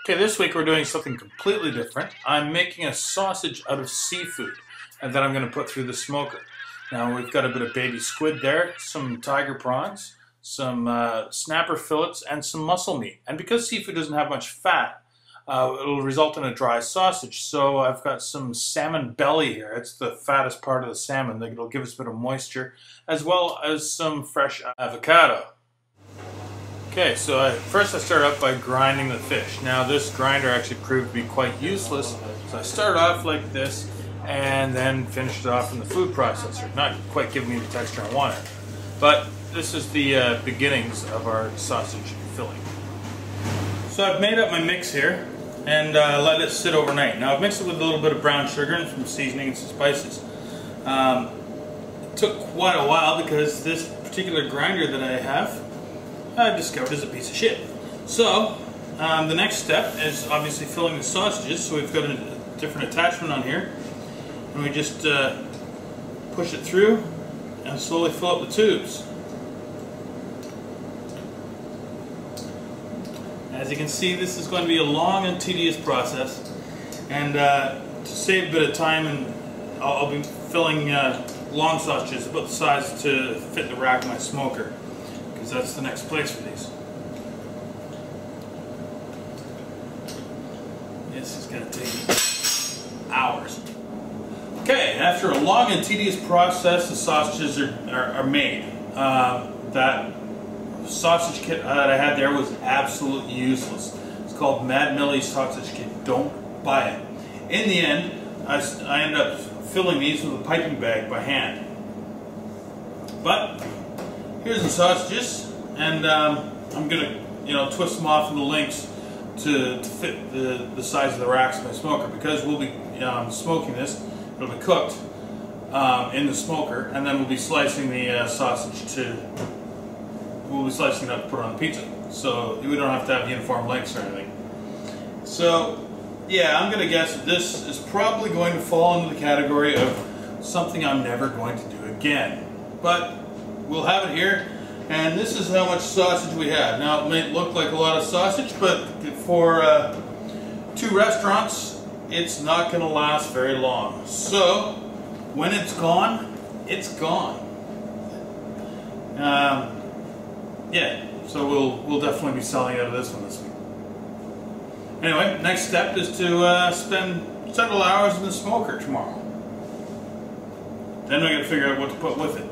Okay, this week we're doing something completely different. I'm making a sausage out of seafood and then I'm going to put through the smoker. Now we've got a bit of baby squid there, some tiger prawns, some snapper fillets, and some muscle meat. And because seafood doesn't have much fat, it'll result in a dry sausage. So I've got some salmon belly here. It's the fattest part of the salmon. It'll give us a bit of moisture, as well as some fresh avocado. Okay, so first I start out by grinding the fish. Now this grinder actually proved to be quite useless, so I started off like this and then finished it off in the food processor. Not quite giving me the texture I wanted, but this is the beginnings of our sausage filling. So I've made up my mix here and let it sit overnight. Now I've mixed it with a little bit of brown sugar and some seasoning and some spices. It took quite a while because this particular grinder that I have I discovered is a piece of shit. So the next step is obviously filling the sausages. So we've got a different attachment on here, and we just push it through and slowly fill up the tubes. As you can see, this is going to be a long and tedious process, and to save a bit of time, and I'll be filling long sausages about the size to fit the rack of my smoker, because that's the next place for these. This is going to take hours. Okay, after a long and tedious process, the sausages are made. That sausage kit that I had there was absolutely useless. It's called Mad Millie's sausage kit. Don't buy it. In the end, I ended up filling these with a piping bag by hand. But here's the sausages, and I'm gonna, twist them off into lengths to fit the size of the racks of my smoker, because we'll be smoking this. It'll be cooked in the smoker, and then we'll be slicing the sausage we'll be slicing it up to put it on the pizza. So we don't have to have uniform lengths or anything. So yeah, I'm gonna guess that this is probably going to fall into the category of something I'm never going to do again. But we'll have it here, and this is how much sausage we have. Now it may look like a lot of sausage, but for 2 restaurants, it's not going to last very long. So when it's gone, it's gone. Yeah, so we'll definitely be selling out of this one this week. Anyway, next step is to spend several hours in the smoker tomorrow. Then we're going to figure out what to put with it.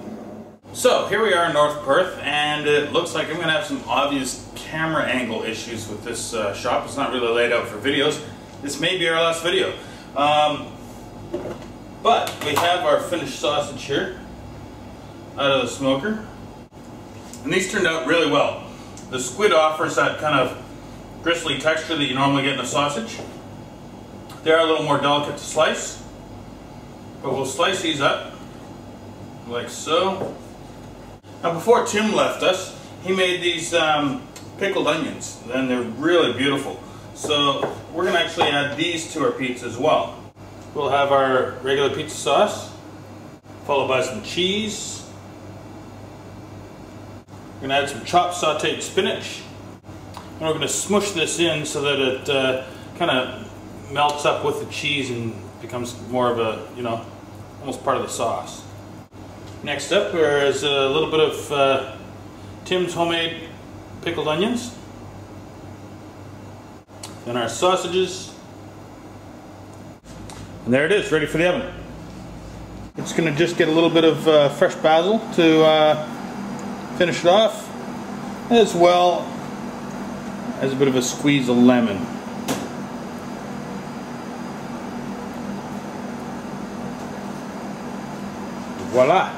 So here we are in North Perth, and it looks like I'm going to have some obvious camera angle issues with this shop. It's not really laid out for videos. This may be our last video. But we have our finished sausage here out of the smoker. And these turned out really well. The squid offers that kind of gristly texture that you normally get in a sausage. They are a little more delicate to slice, but we'll slice these up like so. Now before Tim left us, he made these pickled onions, and they're really beautiful. So we're going to actually add these to our pizza as well. We'll have our regular pizza sauce, followed by some cheese. We're going to add some chopped sauteed spinach. And we're going to smush this in so that it kind of melts up with the cheese and becomes more of a, almost part of the sauce. Next up is a little bit of Tim's homemade pickled onions. Then our sausages. And there it is, ready for the oven. It's going to just get a little bit of fresh basil to finish it off, as well as a bit of a squeeze of lemon. Voila!